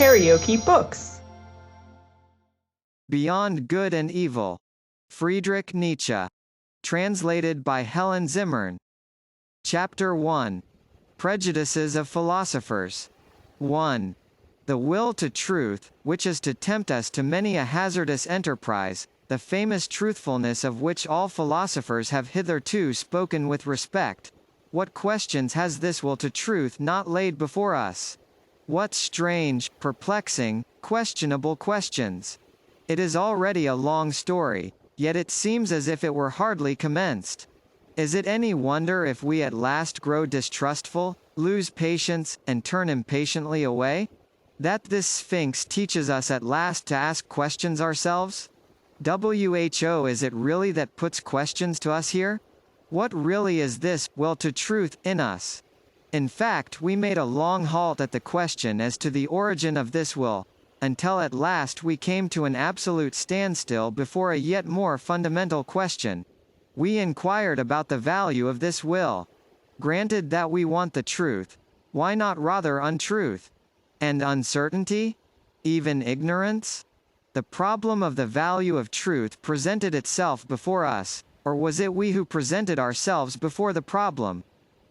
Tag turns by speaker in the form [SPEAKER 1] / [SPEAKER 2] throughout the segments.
[SPEAKER 1] KaraokeBooks.
[SPEAKER 2] Beyond Good and Evil. Friedrich Nietzsche. Translated by Helen Zimmern. Chapter 1. Prejudices of Philosophers. 1. The will to truth, which is to tempt us to many a hazardous enterprise, the famous truthfulness of which all philosophers have hitherto spoken with respect. What questions has this will to truth not laid before us? What strange, perplexing, questionable questions! It is already a long story, yet it seems as if it were hardly commenced. Is it any wonder if we at last grow distrustful, lose patience, and turn impatiently away? That this Sphinx teaches us at last to ask questions ourselves? Who is it really that puts questions to us here? What really is this will to truth in us? In fact, we made a long halt at the question as to the origin of this will, until at last we came to an absolute standstill before a yet more fundamental question. We inquired about the value of this will. Granted that we want the truth, why not rather untruth? And uncertainty? Even ignorance? The problem of the value of truth presented itself before us, or was it we who presented ourselves before the problem?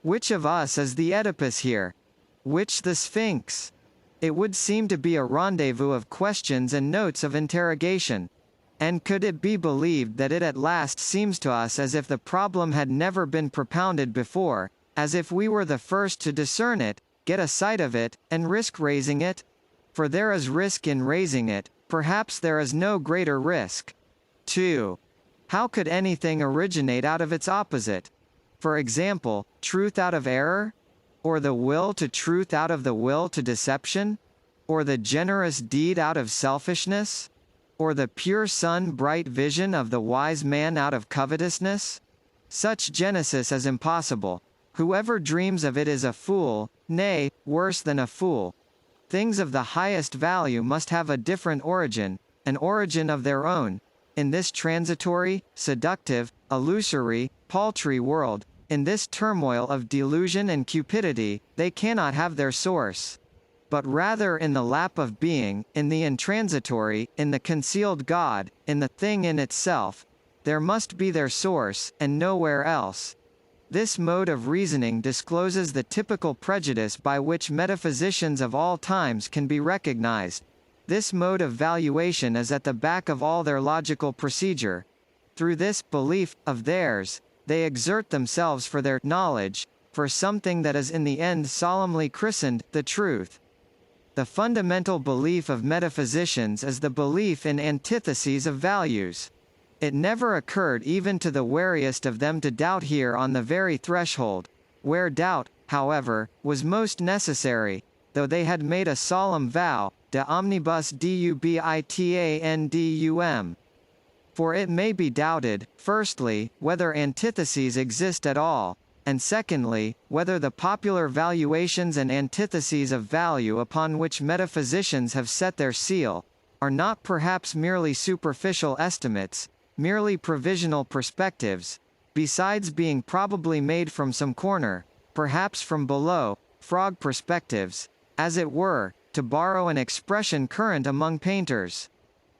[SPEAKER 2] Which of us is the Oedipus here? Which the Sphinx? It would seem to be a rendezvous of questions and notes of interrogation. And could it be believed that it at last seems to us as if the problem had never been propounded before, as if we were the first to discern it, get a sight of it, and risk raising it? For there is risk in raising it, perhaps there is no greater risk. 2. How could anything originate out of its opposite? For example, truth out of error? Or the will to truth out of the will to deception? Or the generous deed out of selfishness? Or the pure sun bright vision of the wise man out of covetousness? Such genesis is impossible. Whoever dreams of it is a fool, nay, worse than a fool. Things of the highest value must have a different origin, an origin of their own. In this transitory, seductive, illusory, paltry world, in this turmoil of delusion and cupidity, they cannot have their source. But rather in the lap of being, in the intransitory, in the concealed God, in the thing in itself, there must be their source, and nowhere else. This mode of reasoning discloses the typical prejudice by which metaphysicians of all times can be recognized. This mode of valuation is at the back of all their logical procedure. Through this belief of theirs, they exert themselves for their knowledge, for something that is in the end solemnly christened the truth. The fundamental belief of metaphysicians is the belief in antitheses of values. It never occurred even to the wariest of them to doubt here on the very threshold, where doubt, however, was most necessary, though they had made a solemn vow, de omnibus dubitandum. For it may be doubted, firstly, whether antitheses exist at all, and secondly, whether the popular valuations and antitheses of value upon which metaphysicians have set their seal, are not perhaps merely superficial estimates, merely provisional perspectives, besides being probably made from some corner, perhaps from below, frog perspectives, as it were, to borrow an expression current among painters.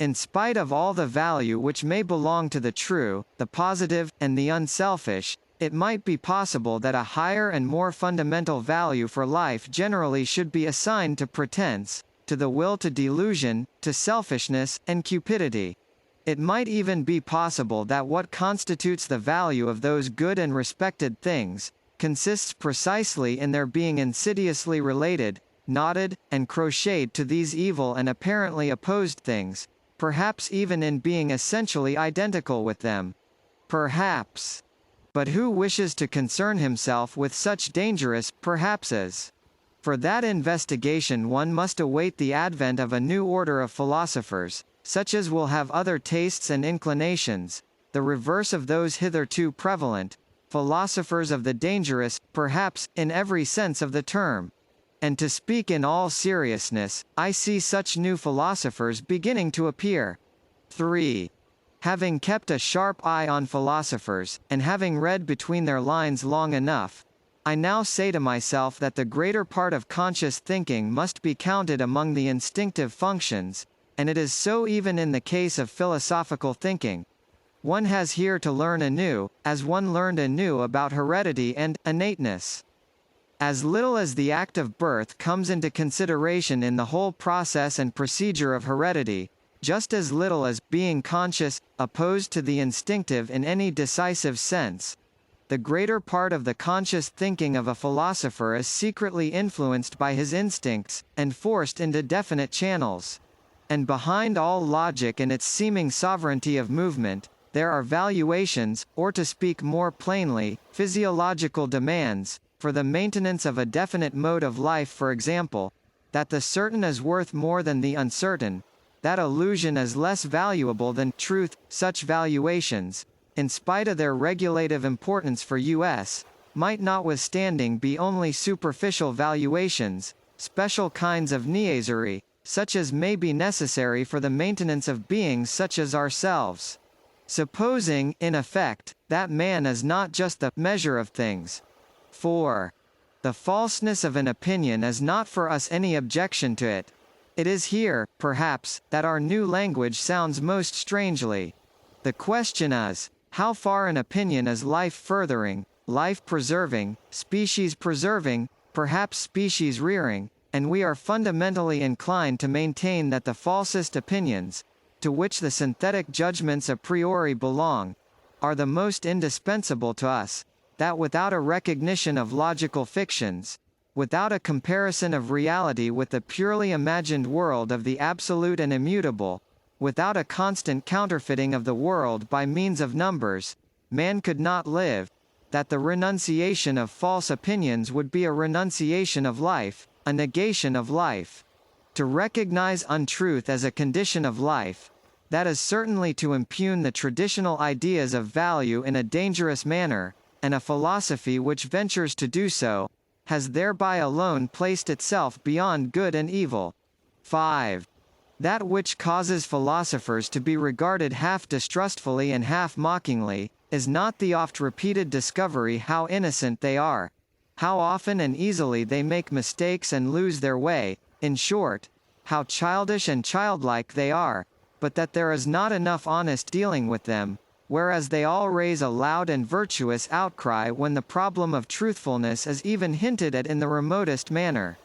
[SPEAKER 2] In spite of all the value which may belong to the true, the positive, and the unselfish, it might be possible that a higher and more fundamental value for life generally should be assigned to pretense, to the will to delusion, to selfishness, and cupidity. It might even be possible that what constitutes the value of those good and respected things, consists precisely in their being insidiously related, knotted, and crocheted to these evil and apparently opposed things, perhaps even in being essentially identical with them. Perhaps. But who wishes to concern himself with such dangerous perhapses? For that investigation one must await the advent of a new order of philosophers, such as will have other tastes and inclinations, the reverse of those hitherto prevalent, philosophers of the dangerous, perhaps, in every sense of the term. And to speak in all seriousness, I see such new philosophers beginning to appear. 3. Having kept a sharp eye on philosophers, and having read between their lines long enough, I now say to myself that the greater part of conscious thinking must be counted among the instinctive functions, and it is so even in the case of philosophical thinking. One has here to learn anew, as one learned anew about heredity and innateness. As little as the act of birth comes into consideration in the whole process and procedure of heredity, just as little as being conscious, opposed to the instinctive in any decisive sense, the greater part of the conscious thinking of a philosopher is secretly influenced by his instincts, and forced into definite channels. And behind all logic and its seeming sovereignty of movement, there are valuations, or to speak more plainly, physiological demands, for the maintenance of a definite mode of life, for example, that the certain is worth more than the uncertain, that illusion is less valuable than truth. Such valuations, in spite of their regulative importance for us, might notwithstanding be only superficial valuations, special kinds of niaiserie, such as may be necessary for the maintenance of beings such as ourselves. Supposing, in effect, that man is not just the measure of things. 4. The falseness of an opinion is not for us any objection to it. It is here, perhaps, that our new language sounds most strangely. The question is, how far an opinion is life-furthering, life-preserving, species-preserving, perhaps species-rearing, and we are fundamentally inclined to maintain that the falsest opinions, to which the synthetic judgments a priori belong, are the most indispensable to us, that without a recognition of logical fictions, without a comparison of reality with the purely imagined world of the absolute and immutable, without a constant counterfeiting of the world by means of numbers, man could not live, that the renunciation of false opinions would be a renunciation of life, a negation of life. To recognize untruth as a condition of life, that is certainly to impugn the traditional ideas of value in a dangerous manner, and a philosophy which ventures to do so, has thereby alone placed itself beyond good and evil. 5. That which causes philosophers to be regarded half distrustfully and half mockingly, is not the oft-repeated discovery how innocent they are, how often and easily they make mistakes and lose their way, in short, how childish and childlike they are, but that there is not enough honest dealing with them, whereas they all raise a loud and virtuous outcry when the problem of truthfulness is even hinted at in the remotest manner.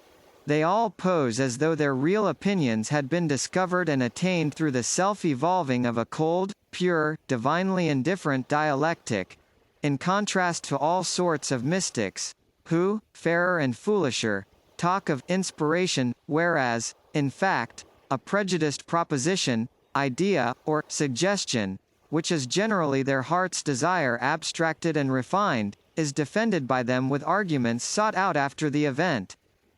[SPEAKER 2] They all pose as though their real opinions had been discovered and attained through the self-evolving of a cold, pure, divinely indifferent dialectic, in contrast to all sorts of mystics, who, fairer and foolisher, talk of inspiration, whereas, in fact, a prejudiced proposition, idea, or suggestion, which is generally their heart's desire abstracted and refined, is defended by them with arguments sought out after the event.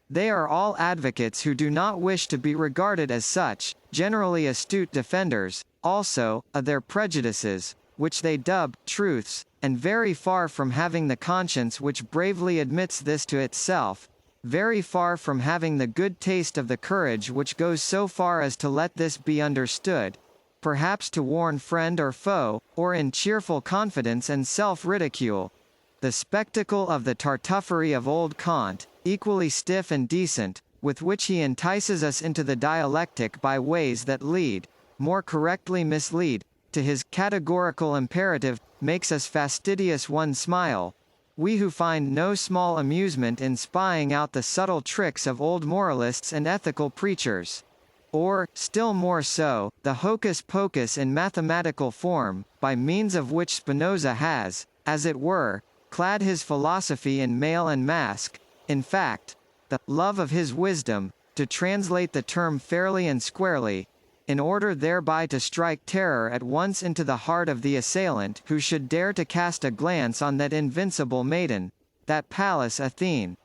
[SPEAKER 2] They are all advocates who do not wish to be regarded as such, generally astute defenders, also, of their prejudices, which they dub truths, and very far from having the conscience which bravely admits this to itself, very far from having the good taste of the courage which goes so far as to let this be understood, perhaps to warn friend or foe, or in cheerful confidence and self-ridicule. The spectacle of the tartuffery of old Kant, equally stiff and decent, with which he entices us into the dialectic by ways that lead, more correctly mislead, to his categorical imperative, makes us fastidious one smile, we who find no small amusement in spying out the subtle tricks of old moralists and ethical preachers. Or, still more so, the hocus-pocus in mathematical form, by means of which Spinoza has, as it were, clad his philosophy in mail and mask, in fact, the love of his wisdom, to translate the term fairly and squarely, in order thereby to strike terror at once into the heart of the assailant who should dare to cast a glance on that invincible maiden, that Pallas Athene.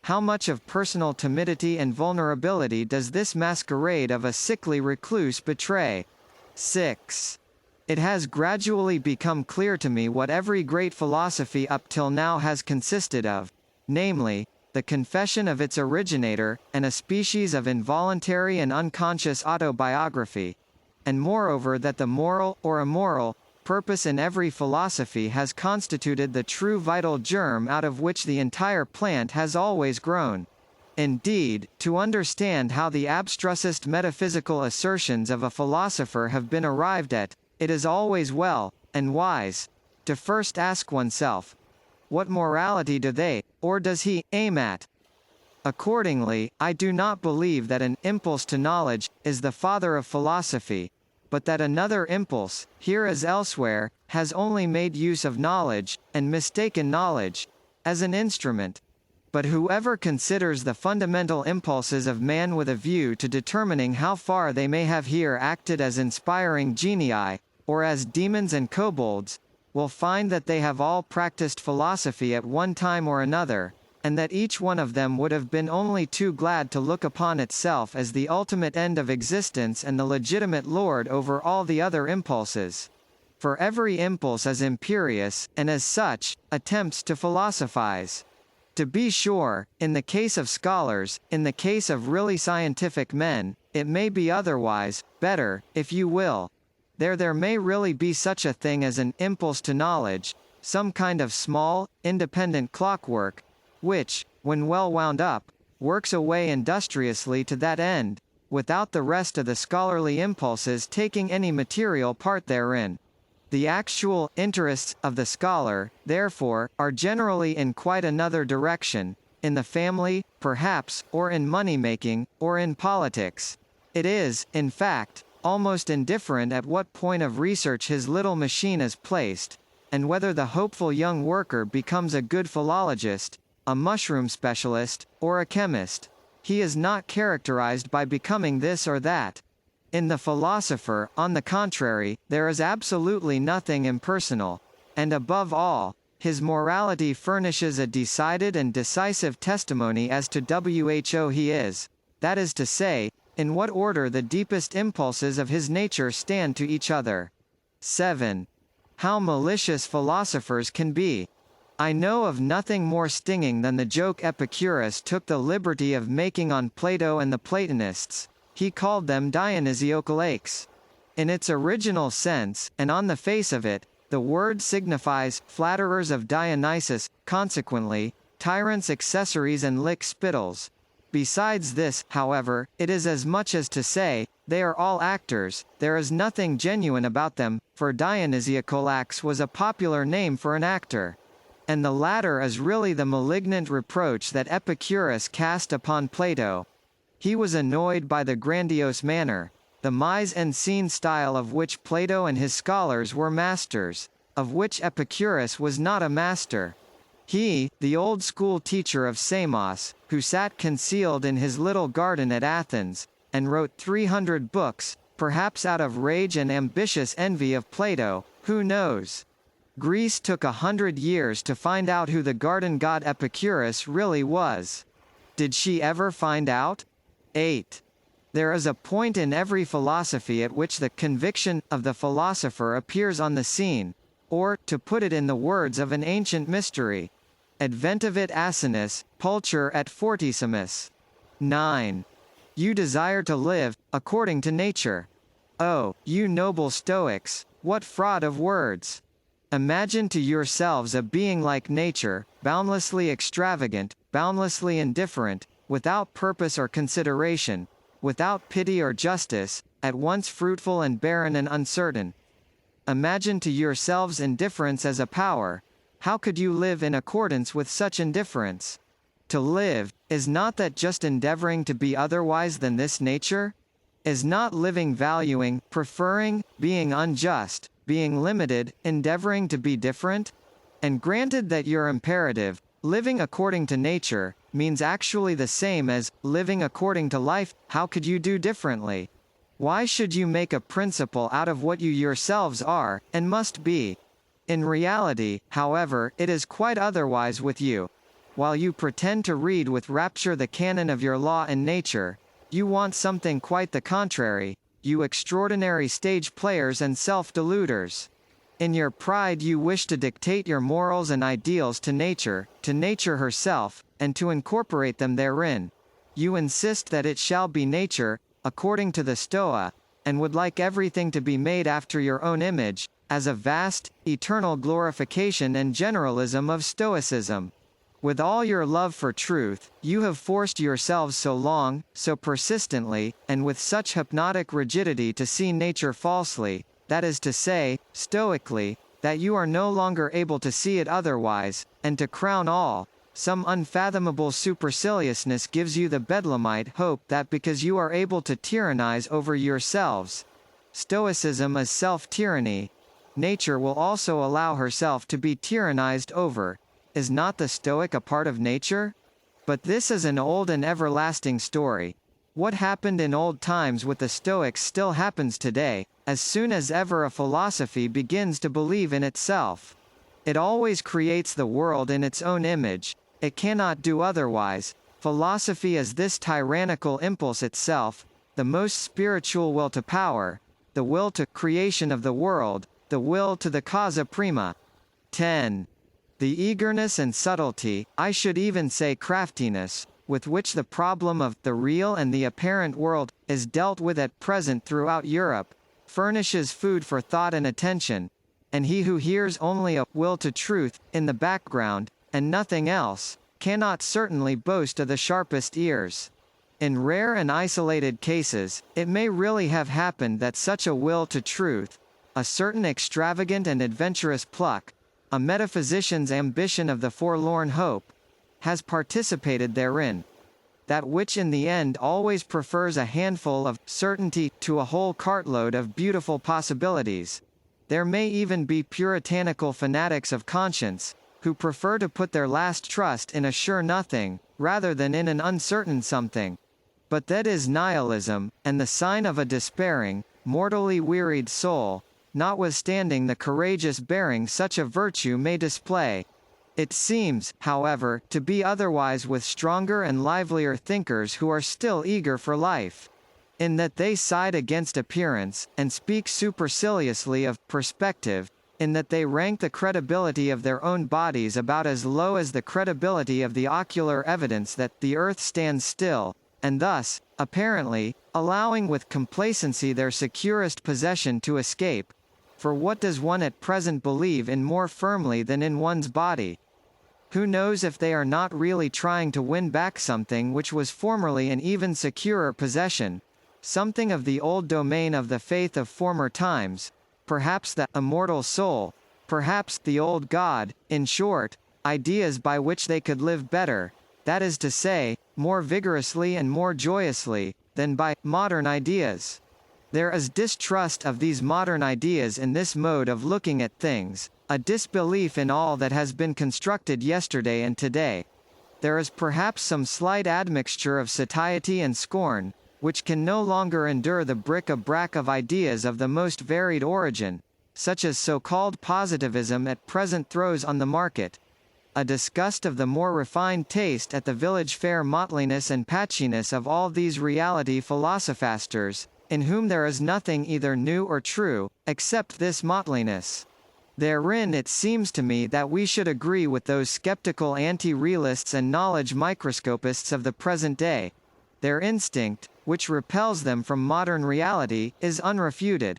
[SPEAKER 2] How much of personal timidity and vulnerability does this masquerade of a sickly recluse betray? 6. It has gradually become clear to me what every great philosophy up till now has consisted of, namely, the confession of its originator, and a species of involuntary and unconscious autobiography, and moreover that the moral, or immoral, purpose in every philosophy has constituted the true vital germ out of which the entire plant has always grown. Indeed, to understand how the abstrusest metaphysical assertions of a philosopher have been arrived at, it is always well, and wise, to first ask oneself, what morality do they, or does he, aim at? Accordingly, I do not believe that an impulse to knowledge is the father of philosophy, but that another impulse, here as elsewhere, has only made use of knowledge, and mistaken knowledge, as an instrument. But whoever considers the fundamental impulses of man with a view to determining how far they may have here acted as inspiring genii, or as demons and kobolds, will find that they have all practiced philosophy at one time or another, and that each one of them would have been only too glad to look upon itself as the ultimate end of existence and the legitimate lord over all the other impulses. For every impulse is imperious, and as such, attempts to philosophize. To be sure, in the case of scholars, in the case of really scientific men, it may be otherwise, better, if you will. There may really be such a thing as an impulse to knowledge, some kind of small, independent clockwork, which, when well wound up, works away industriously to that end, without the rest of the scholarly impulses taking any material part therein. The actual interests of the scholar, therefore, are generally in quite another direction, in the family, perhaps, or in money-making, or in politics. It is, in fact, almost indifferent at what point of research his little machine is placed, and whether the hopeful young worker becomes a good philologist, a mushroom specialist, or a chemist. He is not characterized by becoming this or that. In the philosopher, on the contrary, there is absolutely nothing impersonal, and above all, his morality furnishes a decided and decisive testimony as to who he is, that is to say, in what order the deepest impulses of his nature stand to each other. 7. How malicious philosophers can be. I know of nothing more stinging than the joke Epicurus took the liberty of making on Plato and the Platonists. He called them Dionysiocalates. In its original sense, and on the face of it, the word signifies flatterers of Dionysus, consequently, tyrants, accessories and lick-spittles. Besides this, however, it is as much as to say, they are all actors, there is nothing genuine about them, for Dionysiocalax was a popular name for an actor. And the latter is really the malignant reproach that Epicurus cast upon Plato. He was annoyed by the grandiose manner, the mise en scene style of which Plato and his scholars were masters, of which Epicurus was not a master. He, the old-school teacher of Samos, who sat concealed in his little garden at Athens, and wrote 300 books, perhaps out of rage and ambitious envy of Plato, who knows? Greece took 100 years to find out who the garden god Epicurus really was. Did she ever find out? 8. There is a point in every philosophy at which the conviction of the philosopher appears on the scene, or, to put it in the words of an ancient mystery, adventavit asinus, pulcher et fortissimus. 9. You desire to live, according to nature. Oh, you noble Stoics, what fraud of words! Imagine to yourselves a being like nature, boundlessly extravagant, boundlessly indifferent, without purpose or consideration, without pity or justice, at once fruitful and barren and uncertain. Imagine to yourselves indifference as a power. How could you live in accordance with such indifference? To live, is not that just endeavoring to be otherwise than this nature? Is not living valuing, preferring, being unjust, being limited, endeavoring to be different? And granted that your imperative, living according to nature, means actually the same as living according to life, how could you do differently? Why should you make a principle out of what you yourselves are, and must be? In reality, however, it is quite otherwise with you. While you pretend to read with rapture the canon of your law and nature, you want something quite the contrary, you extraordinary stage players and self-deluders. In your pride you wish to dictate your morals and ideals to nature herself, and to incorporate them therein. You insist that it shall be nature, according to the Stoa, and would like everything to be made after your own image, as a vast, eternal glorification and generalism of Stoicism. With all your love for truth, you have forced yourselves so long, so persistently, and with such hypnotic rigidity to see nature falsely, that is to say, stoically, that you are no longer able to see it otherwise, and to crown all, some unfathomable superciliousness gives you the bedlamite hope that because you are able to tyrannize over yourselves, Stoicism is self-tyranny, nature will also allow herself to be tyrannized over. Is not the Stoic a part of nature? But this is an old and everlasting story. What happened in old times with the Stoics still happens today, as soon as ever a philosophy begins to believe in itself. It always creates the world in its own image, it cannot do otherwise. Philosophy is this tyrannical impulse itself, the most spiritual will to power, the will to creation of the world, the will to the causa prima. 10. The eagerness and subtlety, I should even say craftiness, with which the problem of the real and the apparent world is dealt with at present throughout Europe, furnishes food for thought and attention, and he who hears only a will to truth in the background, and nothing else, cannot certainly boast of the sharpest ears. In rare and isolated cases, it may really have happened that such a will to truth, a certain extravagant and adventurous pluck, a metaphysician's ambition of the forlorn hope, has participated therein. That which in the end always prefers a handful of certainty to a whole cartload of beautiful possibilities. There may even be puritanical fanatics of conscience, who prefer to put their last trust in a sure nothing, rather than in an uncertain something. But that is nihilism, and the sign of a despairing, mortally wearied soul, notwithstanding the courageous bearing such a virtue may display. It seems, however, to be otherwise with stronger and livelier thinkers who are still eager for life. In that they side against appearance, and speak superciliously of perspective, in that they rank the credibility of their own bodies about as low as the credibility of the ocular evidence that the earth stands still, and thus, apparently, allowing with complacency their securest possession to escape. For what does one at present believe in more firmly than in one's body? Who knows if they are not really trying to win back something which was formerly an even securer possession, something of the old domain of the faith of former times, perhaps the immortal soul, perhaps the old God, in short, ideas by which they could live better, that is to say, more vigorously and more joyously, than by modern ideas. There is distrust of these modern ideas in this mode of looking at things, a disbelief in all that has been constructed yesterday and today. There is perhaps some slight admixture of satiety and scorn, which can no longer endure the bric-a-brac of ideas of the most varied origin, such as so-called positivism at present throws on the market. A disgust of the more refined taste at the village fair mottliness and patchiness of all these reality philosophasters, in whom there is nothing either new or true, except this mottliness. Therein it seems to me that we should agree with those skeptical anti-realists and knowledge microscopists of the present day. Their instinct, which repels them from modern reality, is unrefuted.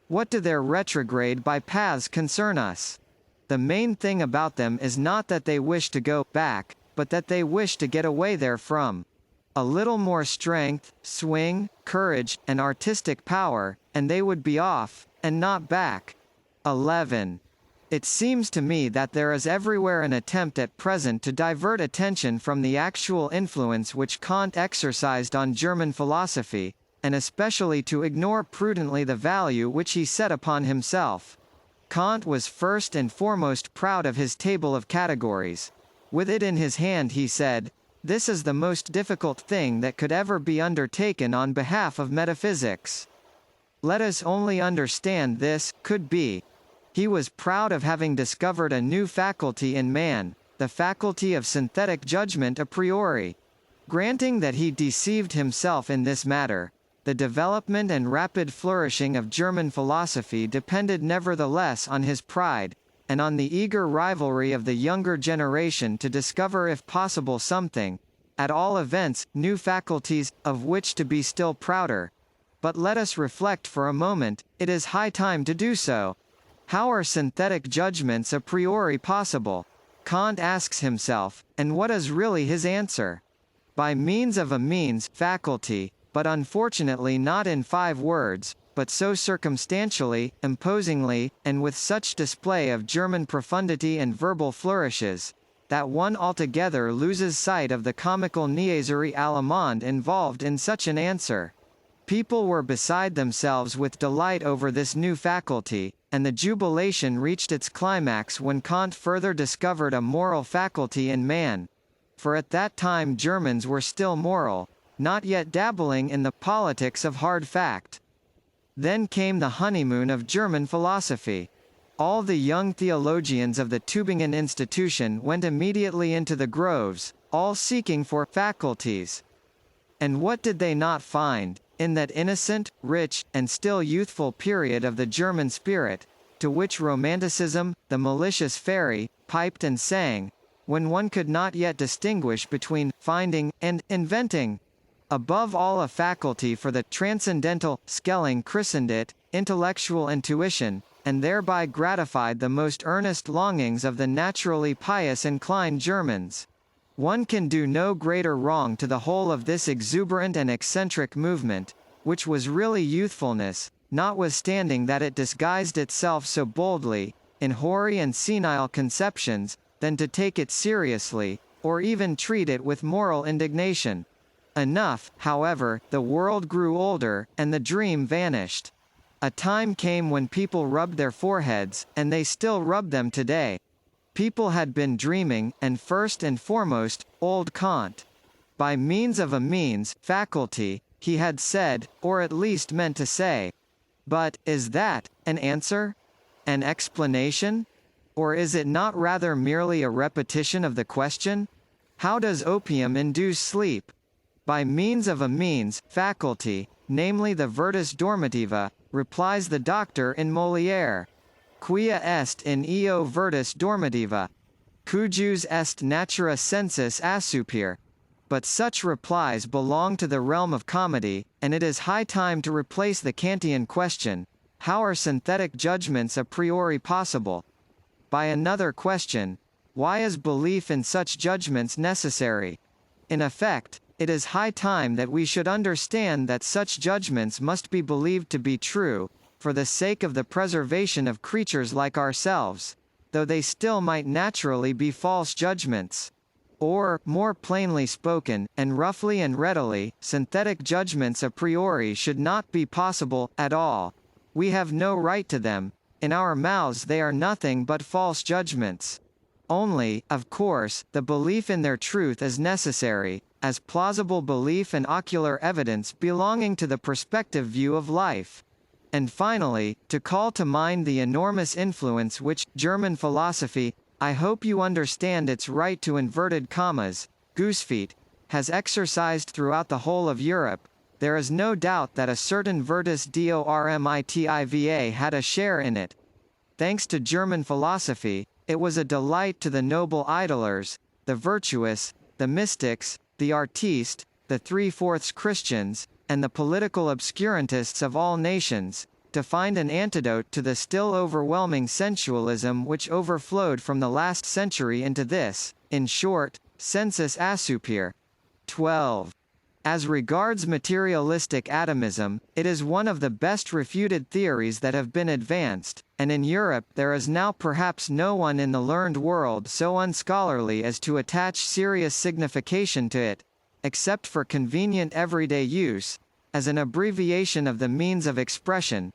[SPEAKER 2] What do their retrograde by paths concern us? The main thing about them is not that they wish to go back, but that they wish to get away therefrom. A little more strength, swing, courage, and artistic power, and they would be off, and not back. 11. It seems to me that there is everywhere an attempt at present to divert attention from the actual influence which Kant exercised on German philosophy, and especially to ignore prudently the value which he set upon himself. Kant was first and foremost proud of his table of categories. With it in his hand he said, "This is the most difficult thing that could ever be undertaken on behalf of metaphysics." Let us only understand this, could be. He was proud of having discovered a new faculty in man, the faculty of synthetic judgment a priori. Granting that he deceived himself in this matter, the development and rapid flourishing of German philosophy depended nevertheless on his pride, and on the eager rivalry of the younger generation to discover if possible something, at all events, new faculties, of which to be still prouder. But let us reflect for a moment, it is high time to do so. How are synthetic judgments a priori possible? Kant asks himself, and what is really his answer? By means of a means faculty, but unfortunately not in 5 words, but so circumstantially, imposingly, and with such display of German profundity and verbal flourishes, that one altogether loses sight of the comical niaiserie allemande involved in such an answer. People were beside themselves with delight over this new faculty, and the jubilation reached its climax when Kant further discovered a moral faculty in man. For at that time Germans were still moral, not yet dabbling in the politics of hard fact. Then came the honeymoon of German philosophy. All the young theologians of the Tübingen institution went immediately into the groves, all seeking for faculties. And what did they not find, in that innocent, rich, and still youthful period of the German spirit, to which Romanticism, the malicious fairy, piped and sang, when one could not yet distinguish between finding and inventing? Above all, a faculty for the transcendental, Schelling christened it, intellectual intuition, and thereby gratified the most earnest longings of the naturally pious inclined Germans. One can do no greater wrong to the whole of this exuberant and eccentric movement, which was really youthfulness, notwithstanding that it disguised itself so boldly, in hoary and senile conceptions, than to take it seriously, or even treat it with moral indignation. Enough, however, the world grew older, and the dream vanished. A time came when people rubbed their foreheads, and they still rub them today. People had been dreaming, and first and foremost, old Kant. By means of a means faculty, he had said, or at least meant to say. But, is that an answer? An explanation? Or is it not rather merely a repetition of the question? How does opium induce sleep? By means of a means faculty, namely the virtus dormitiva, replies the doctor in Molière. Quia est in eo virtus dormitiva? Cujus est natura sensus assupere. But such replies belong to the realm of comedy, and it is high time to replace the Kantian question, how are synthetic judgments a priori possible? By another question, why is belief in such judgments necessary? In effect, it is high time that we should understand that such judgments must be believed to be true, for the sake of the preservation of creatures like ourselves, though they still might naturally be false judgments. Or, more plainly spoken, and roughly and readily, synthetic judgments a priori should not be possible, at all. We have no right to them. In our mouths they are nothing but false judgments. Only, of course, the belief in their truth is necessary, as plausible belief and ocular evidence belonging to the perspective view of life. And finally, to call to mind the enormous influence which German philosophy, I hope you understand its right to inverted commas, goosefeet, has exercised throughout the whole of Europe, there is no doubt that a certain virtus dormitiva had a share in it. Thanks to German philosophy, it was a delight to the noble idlers, the virtuous, the mystics, the artistes, the 3/4 Christians, and the political obscurantists of all nations, to find an antidote to the still overwhelming sensualism which overflowed from the last century into this, in short, sensus assupere. 12. As regards materialistic atomism, it is one of the best refuted theories that have been advanced, and in Europe there is now perhaps no one in the learned world so unscholarly as to attach serious signification to it, except for convenient everyday use, as an abbreviation of the means of expression,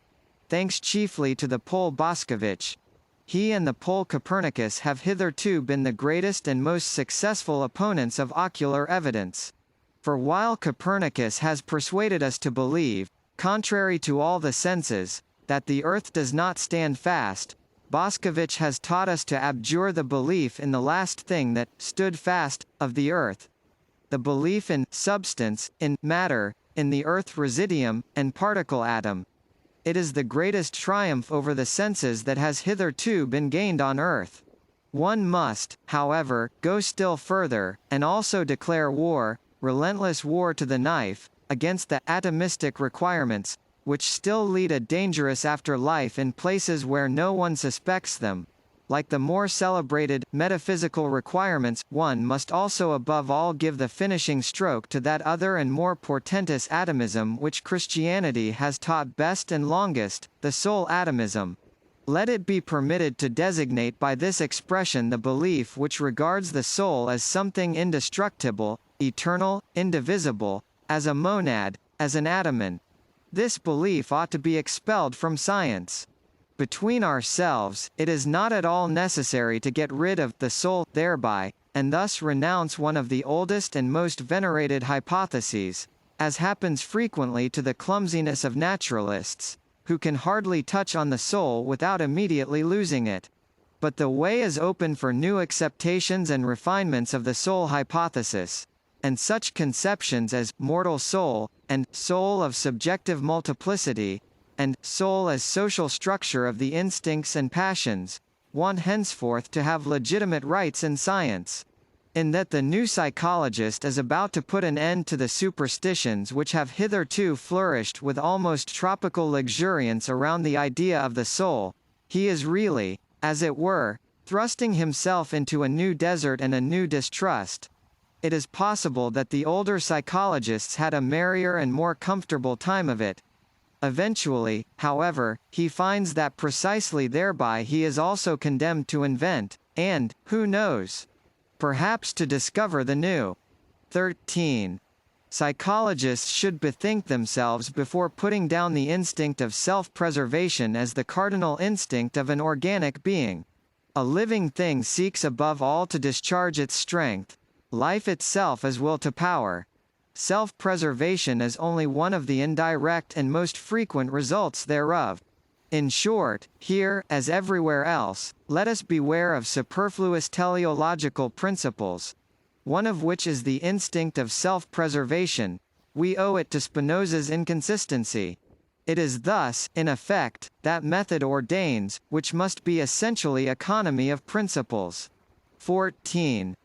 [SPEAKER 2] thanks chiefly to the Pole Boskowicz. He and the Pole Copernicus have hitherto been the greatest and most successful opponents of ocular evidence. For while Copernicus has persuaded us to believe, contrary to all the senses, that the earth does not stand fast, Boskowicz has taught us to abjure the belief in the last thing that stood fast, of the earth. The belief in substance, in matter, in the earth residuum, and particle atom. It is the greatest triumph over the senses that has hitherto been gained on earth. One must, however, go still further, and also declare war, relentless war to the knife, against the atomistic requirements, which still lead a dangerous afterlife in places where no one suspects them. Like the more celebrated, metaphysical requirements, one must also above all give the finishing stroke to that other and more portentous atomism which Christianity has taught best and longest, the soul atomism. Let it be permitted to designate by this expression the belief which regards the soul as something indestructible, eternal, indivisible, as a monad, as an atomin. This belief ought to be expelled from science. Between ourselves, it is not at all necessary to get rid of the soul thereby, and thus renounce one of the oldest and most venerated hypotheses, as happens frequently to the clumsiness of naturalists, who can hardly touch on the soul without immediately losing it. But the way is open for new acceptations and refinements of the soul hypothesis, and such conceptions as mortal soul, and soul of subjective multiplicity, and soul as social structure of the instincts and passions, want henceforth to have legitimate rights in science. In that the new psychologist is about to put an end to the superstitions which have hitherto flourished with almost tropical luxuriance around the idea of the soul, he is really, as it were, thrusting himself into a new desert and a new distrust. It is possible that the older psychologists had a merrier and more comfortable time of it. Eventually, however, he finds that precisely thereby he is also condemned to invent, and, who knows, perhaps to discover the new. 13. Psychologists should bethink themselves before putting down the instinct of self-preservation as the cardinal instinct of an organic being. A living thing seeks above all to discharge its strength. Life itself is will to power. Self-preservation is only one of the indirect and most frequent results thereof. In short, here, as everywhere else, let us beware of superfluous teleological principles, one of which is the instinct of self-preservation. We owe it to Spinoza's inconsistency. It is thus, in effect, that method ordains, which must be essentially economy of principles. 14.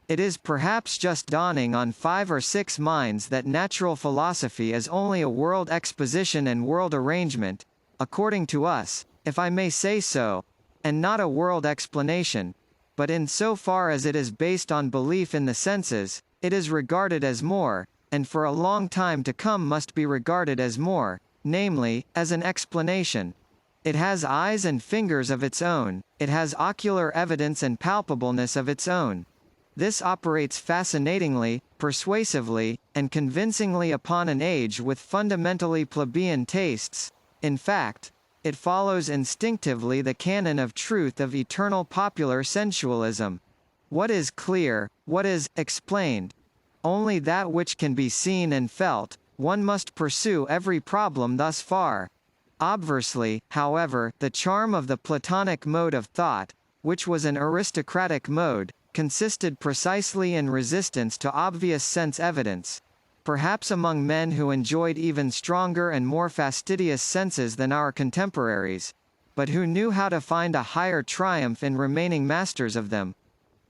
[SPEAKER 2] It is perhaps just dawning on 5 or 6 minds that natural philosophy is only a world exposition and world arrangement, according to us, if I may say so, and not a world explanation, but in so far as it is based on belief in the senses, it is regarded as more, and for a long time to come must be regarded as more, namely, as an explanation. It has eyes and fingers of its own, it has ocular evidence and palpableness of its own. This operates fascinatingly, persuasively, and convincingly upon an age with fundamentally plebeian tastes. In fact, it follows instinctively the canon of truth of eternal popular sensualism. What is clear, what is explained? Only that which can be seen and felt. One must pursue every problem thus far. Obversely, however, the charm of the Platonic mode of thought, which was an aristocratic mode, consisted precisely in resistance to obvious sense evidence. Perhaps among men who enjoyed even stronger and more fastidious senses than our contemporaries, but who knew how to find a higher triumph in remaining masters of them.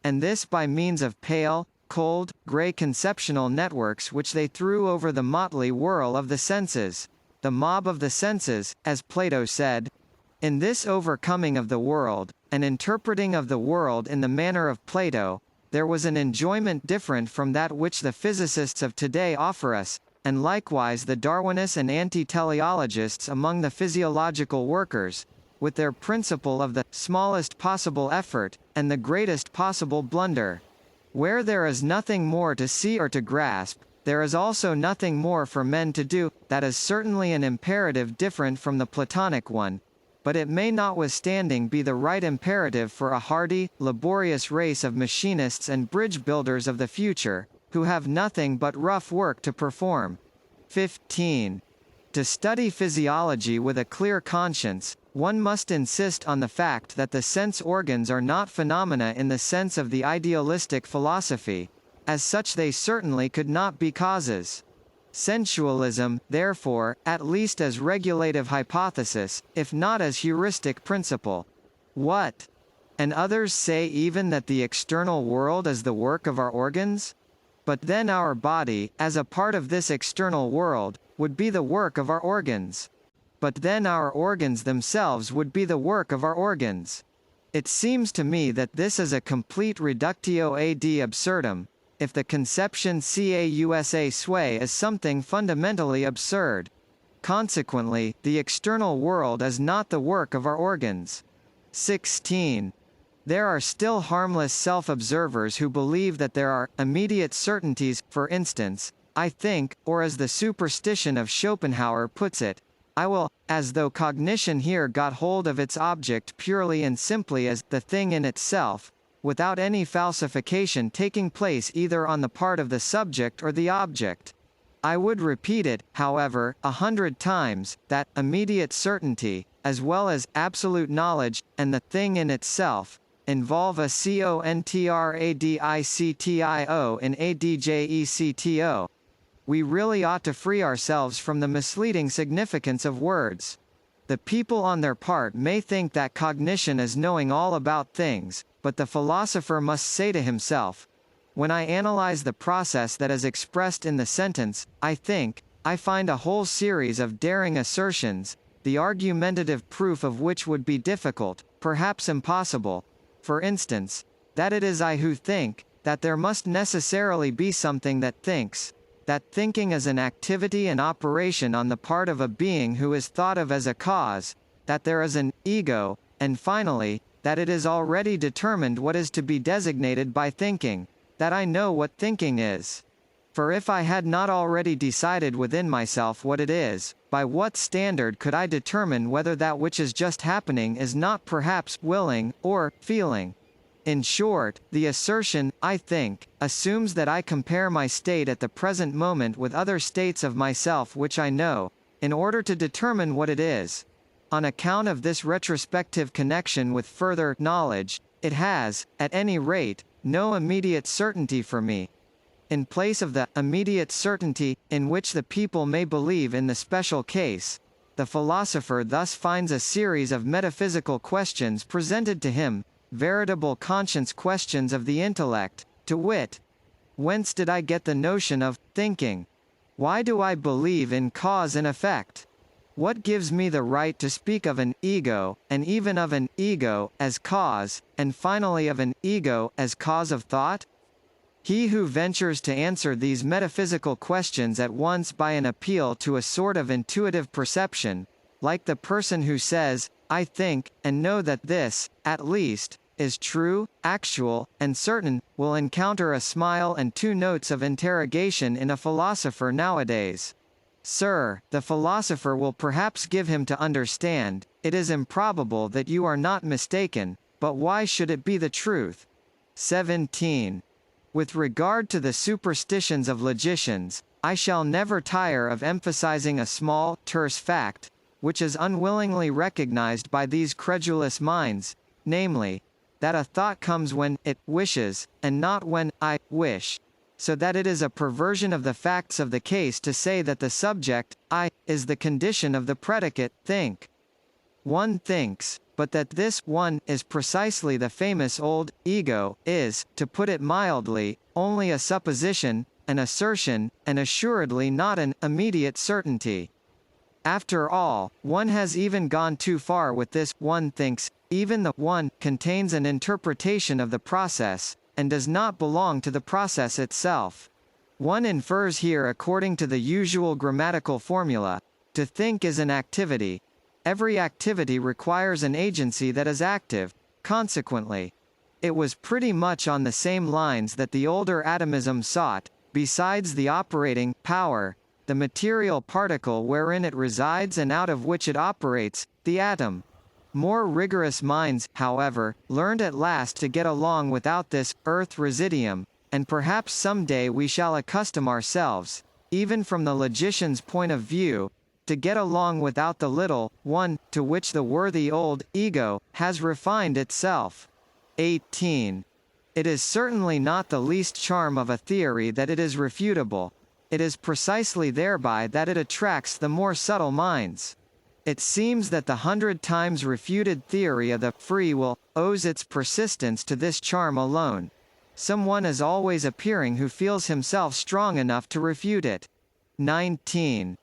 [SPEAKER 2] And this by means of pale, cold, grey conceptional networks which they threw over the motley whirl of the senses. The mob of the senses, as Plato said. In this overcoming of the world, and interpreting of the world in the manner of Plato, there was an enjoyment different from that which the physicists of today offer us, and likewise the Darwinists and anti-teleologists among the physiological workers, with their principle of the smallest possible effort, and the greatest possible blunder. Where there is nothing more to see or to grasp, there is also nothing more for men to do. That is certainly an imperative different from the Platonic one, but it may notwithstanding be the right imperative for a hardy, laborious race of machinists and bridge builders of the future, who have nothing but rough work to perform. 15. To study physiology with a clear conscience, one must insist on the fact that the sense organs are not phenomena in the sense of the idealistic philosophy. As such they certainly could not be causes. Sensualism, therefore, at least as regulative hypothesis, if not as heuristic principle. What? And others say even that the external world is the work of our organs? But then our body, as a part of this external world, would be the work of our organs. but then our organs themselves would be the work of our organs. It seems to me that this is a complete reductio ad absurdum, if the conception causa sui is something fundamentally absurd. Consequently, the external world is not the work of our organs. 16. There are still harmless self-observers who believe that there are immediate certainties, for instance, I think, or as the superstition of Schopenhauer puts it, I will, as though cognition here got hold of its object purely and simply as the thing in itself, without any falsification taking place either on the part of the subject or the object. I would repeat it, however, 100 times, that immediate certainty, as well as absolute knowledge, and the thing in itself, involve a contradictio in adjecto. We really ought to free ourselves from the misleading significance of words. The people on their part may think that cognition is knowing all about things, but the philosopher must say to himself, when I analyze the process that is expressed in the sentence, I think, I find a whole series of daring assertions, the argumentative proof of which would be difficult, perhaps impossible. For instance, that it is I who think, that there must necessarily be something that thinks, that thinking is an activity and operation on the part of a being who is thought of as a cause, that there is an ego, and finally, that it is already determined what is to be designated by thinking, that I know what thinking is. For if I had not already decided within myself what it is, by what standard could I determine whether that which is just happening is not perhaps willing, or feeling? In short, the assertion, I think, assumes that I compare my state at the present moment with other states of myself which I know, in order to determine what it is. On account of this retrospective connection with further knowledge, it has, at any rate, no immediate certainty for me. In place of the immediate certainty, in which the people may believe in the special case, the philosopher thus finds a series of metaphysical questions presented to him, veritable conscience questions of the intellect, to wit, whence did I get the notion of thinking? Why do I believe in cause and effect? What gives me the right to speak of an ego, and even of an ego as cause, and finally of an ego as cause of thought? He who ventures to answer these metaphysical questions at once by an appeal to a sort of intuitive perception, like the person who says, I think, and know that this, at least, is true, actual, and certain, will encounter a smile and 2 notes of interrogation in a philosopher nowadays. Sir, the philosopher will perhaps give him to understand, it is improbable that you are not mistaken, but why should it be the truth? 17. With regard to the superstitions of logicians, I shall never tire of emphasizing a small, terse fact, which is unwillingly recognized by these credulous minds, namely, that a thought comes when it wishes, and not when I wish, so that it is a perversion of the facts of the case to say that the subject, I, is the condition of the predicate, think. One thinks, but that this one is precisely the famous old ego, is, to put it mildly, only a supposition, an assertion, and assuredly not an immediate certainty. After all, one has even gone too far with this one thinks, even the one contains an interpretation of the process, and does not belong to the process itself. One infers here according to the usual grammatical formula, to think is an activity. Every activity requires an agency that is active, consequently. It was pretty much on the same lines that the older atomism sought, besides the operating power, the material particle wherein it resides and out of which it operates, the atom. More rigorous minds, however, learned at last to get along without this earth residuum, and perhaps some day we shall accustom ourselves, even from the logician's point of view, to get along without the little one, to which the worthy old ego has refined itself. 18. It is certainly not the least charm of a theory that it is refutable. It is precisely thereby that it attracts the more subtle minds. It seems that the 100 times refuted theory of the free will owes its persistence to this charm alone. Someone is always appearing who feels himself strong enough to refute it. 19.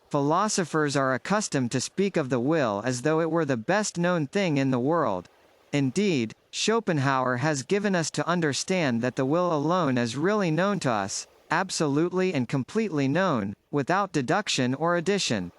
[SPEAKER 2] Philosophers are accustomed to speak of the will as though it were the best known thing in the world. Indeed, Schopenhauer has given us to understand that the will alone is really known to us, absolutely and completely known, without deduction or addition.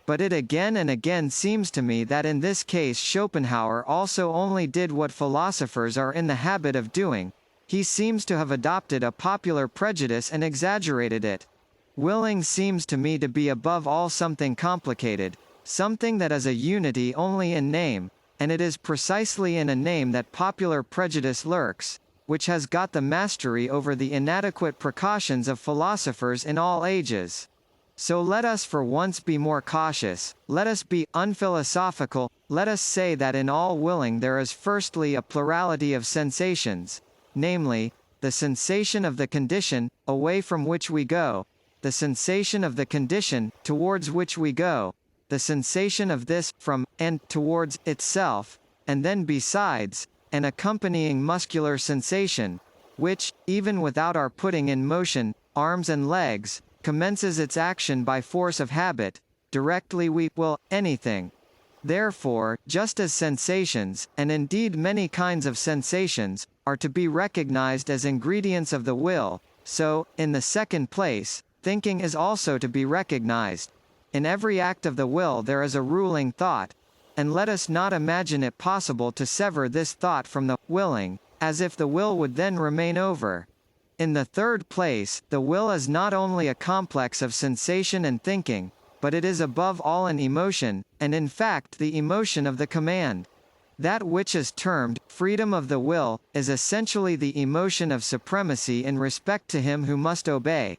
[SPEAKER 2] But it again and again seems to me that in this case Schopenhauer also only did what philosophers are in the habit of doing. He seems to have adopted a popular prejudice and exaggerated it. Willing seems to me to be above all something complicated, something that is a unity only in name, and it is precisely in a name that popular prejudice lurks, which has got the mastery over the inadequate precautions of philosophers in all ages. So let us for once be more cautious, let us be unphilosophical, let us say that in all willing there is firstly a plurality of sensations, namely, the sensation of the condition, away from which we go, the sensation of the condition, towards which we go, the sensation of this, from, and, towards, itself, and then besides, an accompanying muscular sensation, which, even without our putting in motion, arms and legs, commences its action by force of habit, directly we will anything. Therefore, just as sensations, and indeed many kinds of sensations, are to be recognized as ingredients of the will, so, in the second place, thinking is also to be recognized. In every act of the will there is a ruling thought, and let us not imagine it possible to sever this thought from the willing, as if the will would then remain over. In the third place, the will is not only a complex of sensation and thinking, but it is above all an emotion, and in fact the emotion of the command. That which is termed freedom of the will is essentially the emotion of supremacy in respect to him who must obey.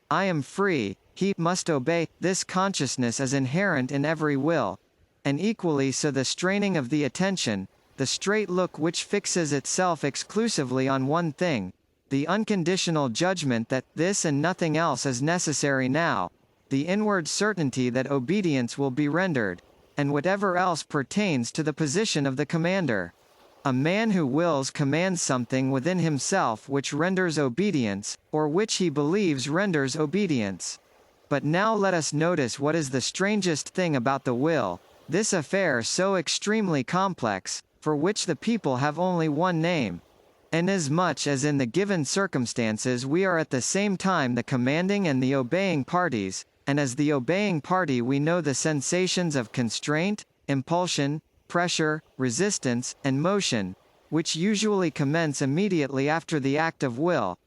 [SPEAKER 2] I am free, he must obey. This consciousness is inherent in every will, and equally so the straining of the attention, the straight look which fixes itself exclusively on one thing, the unconditional judgment that this and nothing else is necessary now, the inward certainty that obedience will be rendered, and whatever else pertains to the position of the commander. A man who wills commands something within himself which renders obedience, or which he believes renders obedience. But now let us notice what is the strangest thing about the will, this affair so extremely complex, for which the people have only one name. Inasmuch as in the given circumstances we are at the same time the commanding and the obeying parties, and as the obeying party we know the sensations of constraint, impulsion, pressure, resistance, and motion, which usually commence immediately after the act of will.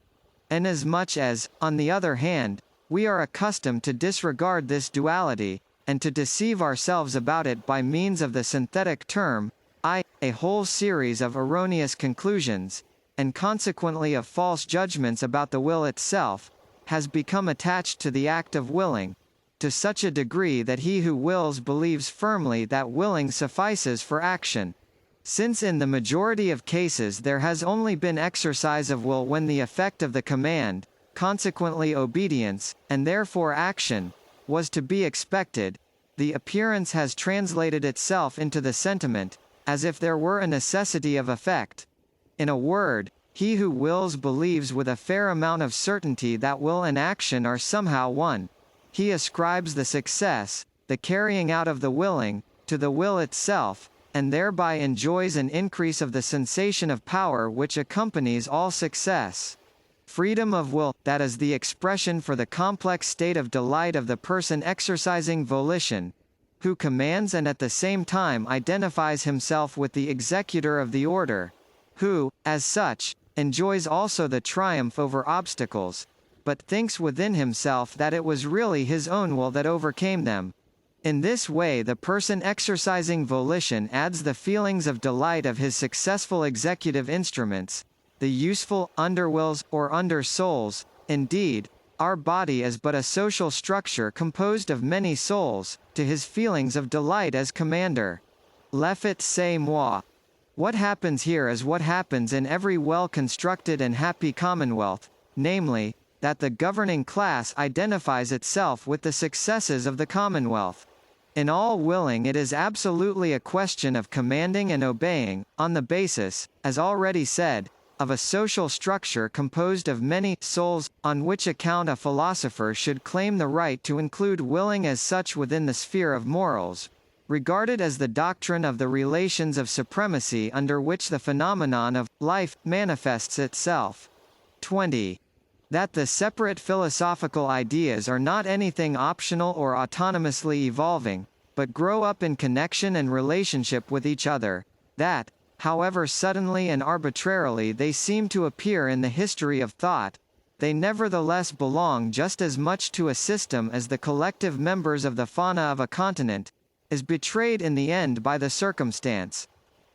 [SPEAKER 2] Inasmuch as, on the other hand, we are accustomed to disregard this duality, and to deceive ourselves about it by means of the synthetic term, a whole series of erroneous conclusions, and consequently of false judgments about the will itself, has become attached to the act of willing, to such a degree that he who wills believes firmly that willing suffices for action. Since in the majority of cases there has only been exercise of will when the effect of the command, consequently obedience, and therefore action, was to be expected, the appearance has translated itself into the sentiment, as if there were a necessity of effect. In a word, he who wills believes with a fair amount of certainty that will and action are somehow one. He ascribes the success, the carrying out of the willing, to the will itself, and thereby enjoys an increase of the sensation of power which accompanies all success. Freedom of will, that is the expression for the complex state of delight of the person exercising volition, who commands and at the same time identifies himself with the executor of the order, who, as such, enjoys also the triumph over obstacles, but thinks within himself that it was really his own will that overcame them. In this way the person exercising volition adds the feelings of delight of his successful executive instruments, the useful underwills or under-souls. Indeed, our body is but a social structure composed of many souls, to his feelings of delight as commander. Le fait c'est moi. What happens here is what happens in every well-constructed and happy commonwealth, namely, that the governing class identifies itself with the successes of the commonwealth. In all willing it is absolutely a question of commanding and obeying, on the basis, as already said, of a social structure composed of many souls, on which account a philosopher should claim the right to include willing as such within the sphere of morals, regarded as the doctrine of the relations of supremacy under which the phenomenon of life manifests itself. 20. That the separate philosophical ideas are not anything optional or autonomously evolving, but grow up in connection and relationship with each other, that, however suddenly and arbitrarily they seem to appear in the history of thought, they nevertheless belong just as much to a system as the collective members of the fauna of a continent, is betrayed in the end by the circumstance.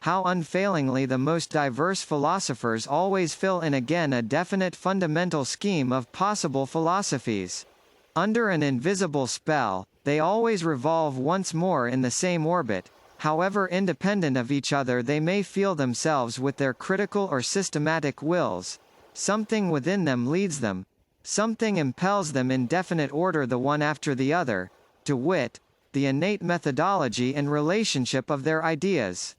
[SPEAKER 2] How unfailingly the most diverse philosophers always fill in again a definite fundamental scheme of possible philosophies. Under an invisible spell, they always revolve once more in the same orbit, however independent of each other they may feel themselves with their critical or systematic wills. Something within them leads them, something impels them in definite order the one after the other, to wit, the innate methodology and relationship of their ideas.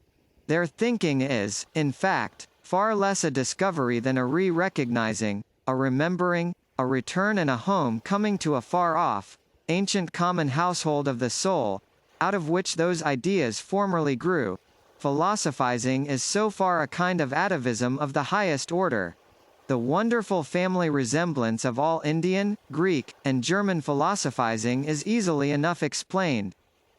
[SPEAKER 2] Their thinking is, in fact, far less a discovery than a re-recognizing, a remembering, a return and a home coming to a far-off, ancient common household of the soul, out of which those ideas formerly grew. Philosophizing is so far a kind of atavism of the highest order. The wonderful family resemblance of all Indian, Greek, and German philosophizing is easily enough explained.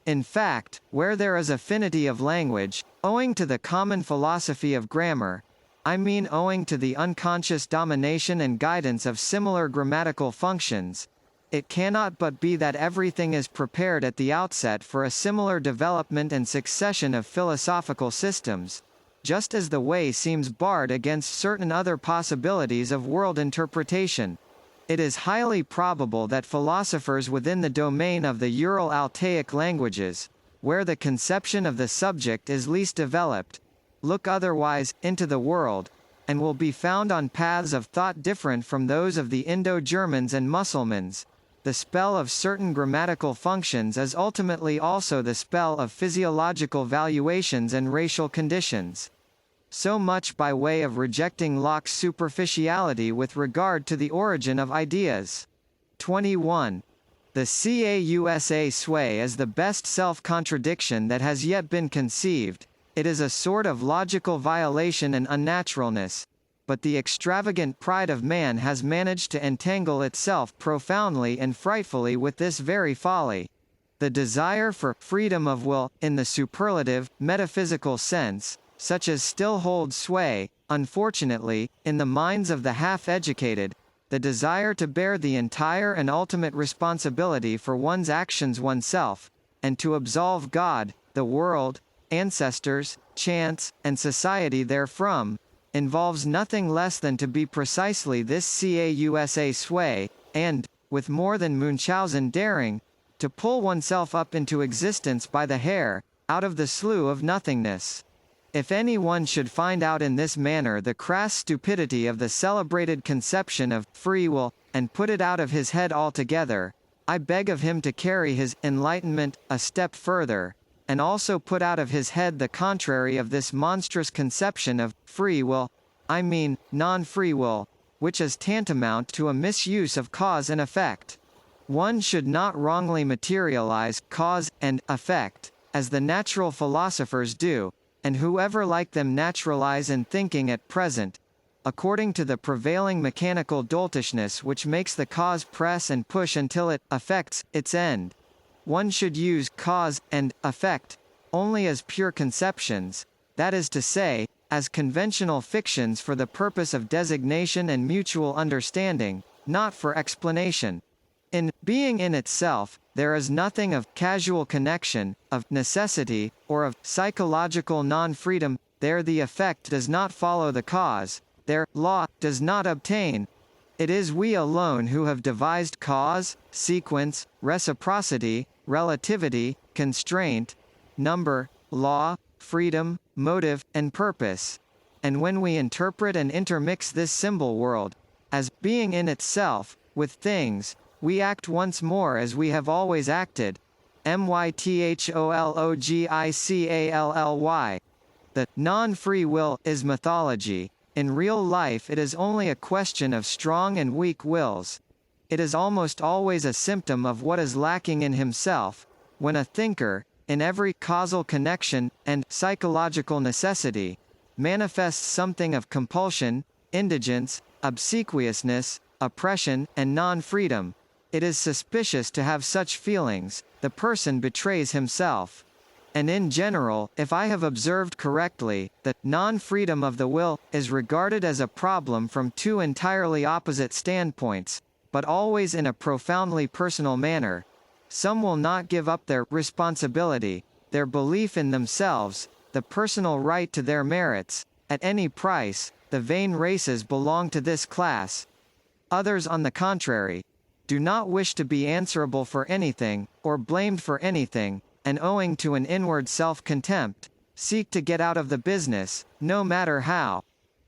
[SPEAKER 2] In fact, where there is affinity of language, owing to the common philosophy of grammar, I mean owing to the unconscious domination and guidance of similar grammatical functions, it cannot but be that everything is prepared at the outset for a similar development and succession of philosophical systems, just as the way seems barred against certain other possibilities of world interpretation. It is highly probable that philosophers within the domain of the Ural-Altaic languages, where the conception of the subject is least developed, look otherwise into the world, and will be found on paths of thought different from those of the Indo-Germans and Mussulmans. The spell of certain grammatical functions is ultimately also the spell of physiological valuations and racial conditions. So much by way of rejecting Locke's superficiality with regard to the origin of ideas. 21. The causa sway is the best self-contradiction that has yet been conceived. It is a sort of logical violation and unnaturalness, but the extravagant pride of man has managed to entangle itself profoundly and frightfully with this very folly. The desire for freedom of will, in the superlative, metaphysical sense, such as still holds sway, unfortunately, in the minds of the half-educated, the desire to bear the entire and ultimate responsibility for one's actions oneself, and to absolve God, the world, ancestors, chance, and society therefrom, involves nothing less than to be precisely this causa sway, and, with more than Munchausen daring, to pull oneself up into existence by the hair, out of the slough of nothingness. If any one should find out in this manner the crass stupidity of the celebrated conception of free will, and put it out of his head altogether, I beg of him to carry his enlightenment a step further, and also put out of his head the contrary of this monstrous conception of free will, I mean, non-free will, which is tantamount to a misuse of cause and effect. One should not wrongly materialize cause and effect, as the natural philosophers do, and whoever like them naturalize in thinking at present, according to the prevailing mechanical doltishness which makes the cause press and push until it effects its end. One should use cause and effect only as pure conceptions, that is to say, as conventional fictions for the purpose of designation and mutual understanding, not for explanation. In being in itself, there is nothing of casual connection, of necessity, or of psychological non-freedom. There the effect does not follow the cause, there law does not obtain. It is we alone who have devised cause, sequence, reciprocity, relativity, constraint, number, law, freedom, motive, and purpose. And when we interpret and intermix this symbol world, as being in itself, with things, we act once more as we have always acted. Mythologically. The non-free will is mythology. In real life it is only a question of strong and weak wills. It is almost always a symptom of what is lacking in himself, when a thinker, in every causal connection, and psychological necessity, manifests something of compulsion, indigence, obsequiousness, oppression, and non-freedom. It is suspicious to have such feelings, the person betrays himself. And in general, if I have observed correctly, the non-freedom of the will is regarded as a problem from two entirely opposite standpoints, but always in a profoundly personal manner. Some will not give up their responsibility, their belief in themselves, the personal right to their merits, at any price. The vain races belong to this class. Others, on the contrary, do not wish to be answerable for anything, or blamed for anything, and owing to an inward self-contempt, seek to get out of the business, no matter how.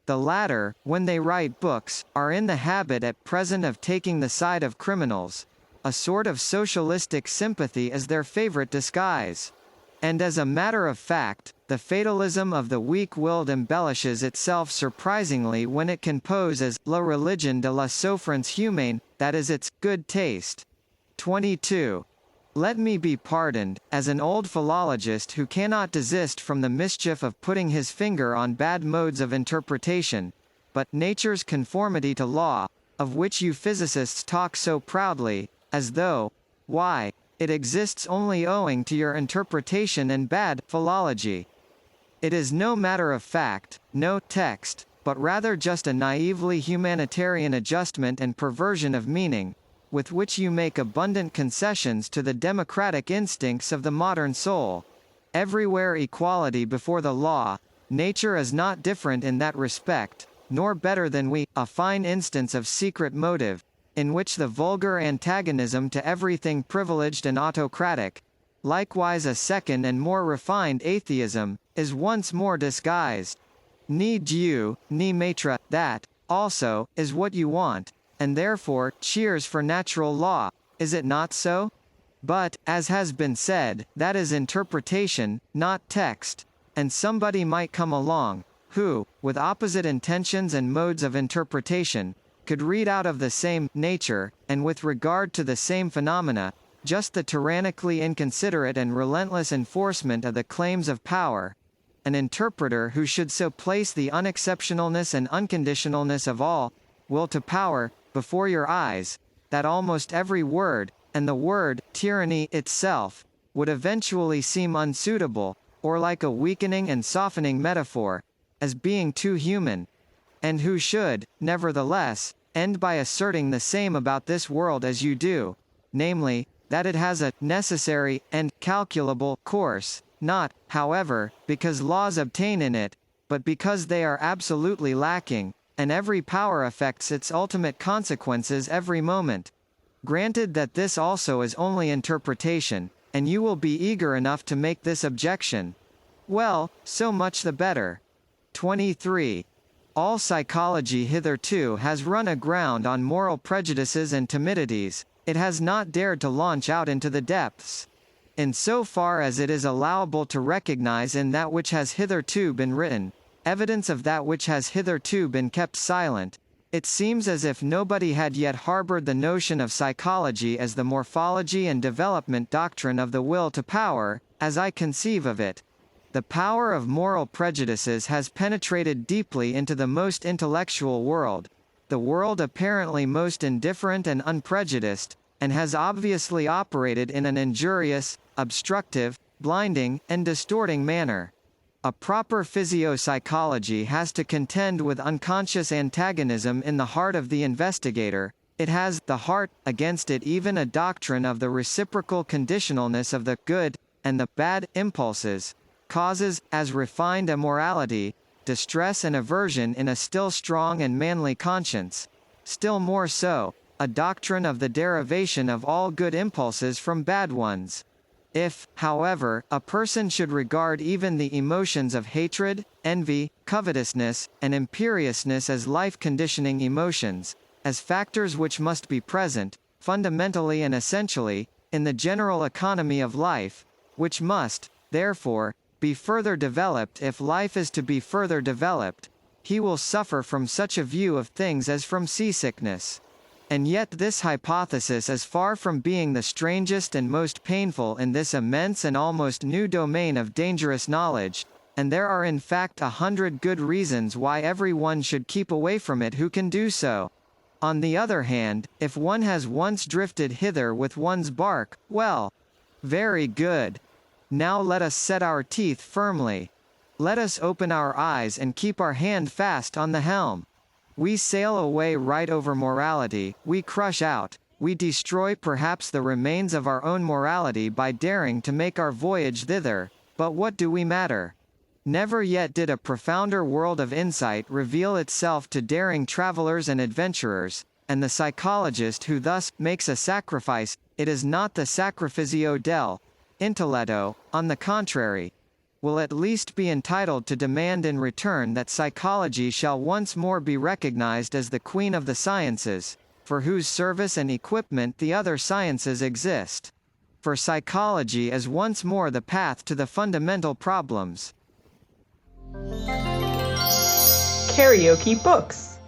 [SPEAKER 2] The latter, when they write books, are in the habit at present of taking the side of criminals. A sort of socialistic sympathy is their favorite disguise. And as a matter of fact, the fatalism of the weak-willed embellishes itself surprisingly when it can pose as la religion de la souffrance humaine, that is its good taste. 22. Let me be pardoned, as an old philologist who cannot desist from the mischief of putting his finger on bad modes of interpretation, but nature's conformity to law, of which you physicists talk so proudly, as though, why, it exists only owing to your interpretation and bad philology. It is no matter of fact, no text, but rather just a naively humanitarian adjustment and perversion of meaning, with which you make abundant concessions to the democratic instincts of the modern soul. Everywhere equality before the law, nature is not different in that respect, nor better than we, a fine instance of secret motive, in which the vulgar antagonism to everything privileged and autocratic, likewise a second and more refined atheism, is once more disguised. Ni Dieu, ni maître, that, also, is what you want. And therefore, cheers for natural law, is it not so? But, as has been said, that is interpretation, not text. And somebody might come along, who, with opposite intentions and modes of interpretation, could read out of the same nature, and with regard to the same phenomena, just the tyrannically inconsiderate and relentless enforcement of the claims of power. An interpreter who should so place the unexceptionalness and unconditionalness of all will to power before your eyes, that almost every word, and the word tyranny itself, would eventually seem unsuitable, or like a weakening and softening metaphor, as being too human, and who should, nevertheless, end by asserting the same about this world as you do, namely, that it has a necessary and calculable course, not, however, because laws obtain in it, but because they are absolutely lacking, and every power affects its ultimate consequences every moment. Granted that this also is only interpretation, and you will be eager enough to make this objection. Well, so much the better. 23. All psychology hitherto has run aground on moral prejudices and timidities. It has not dared to launch out into the depths. In so far as it is allowable to recognize in that which has hitherto been written, evidence of that which has hitherto been kept silent, it seems as if nobody had yet harbored the notion of psychology as the morphology and development doctrine of the will to power, as I conceive of it. The power of moral prejudices has penetrated deeply into the most intellectual world, the world apparently most indifferent and unprejudiced, and has obviously operated in an injurious, obstructive, blinding, and distorting manner. A proper physiopsychology has to contend with unconscious antagonism in the heart of the investigator. It has, the heart, against it even a doctrine of the reciprocal conditionalness of the good, and the bad, impulses, causes, as refined immorality, distress and aversion in a still strong and manly conscience. Still more so, a doctrine of the derivation of all good impulses from bad ones. If, however, a person should regard even the emotions of hatred, envy, covetousness, and imperiousness as life-conditioning emotions, as factors which must be present, fundamentally and essentially, in the general economy of life, which must, therefore, be further developed if life is to be further developed, he will suffer from such a view of things as from seasickness. And yet this hypothesis is far from being the strangest and most painful in this immense and almost new domain of dangerous knowledge, and there are in fact 100 good reasons why every one should keep away from it who can do so. On the other hand, if one has once drifted hither with one's bark, well, very good. Now let us set our teeth firmly. Let us open our eyes and keep our hand fast on the helm. We sail away right over morality, we crush out, we destroy perhaps the remains of our own morality by daring to make our voyage thither, but what do we matter? Never yet did a profounder world of insight reveal itself to daring travelers and adventurers, and the psychologist who thus makes a sacrifice, it is not the sacrificio del intelletto, on the contrary, will at least be entitled to demand in return that psychology shall once more be recognized as the queen of the sciences, for whose service and equipment the other sciences exist. For psychology is once more the path to the fundamental problems.
[SPEAKER 1] KaraokeBooks.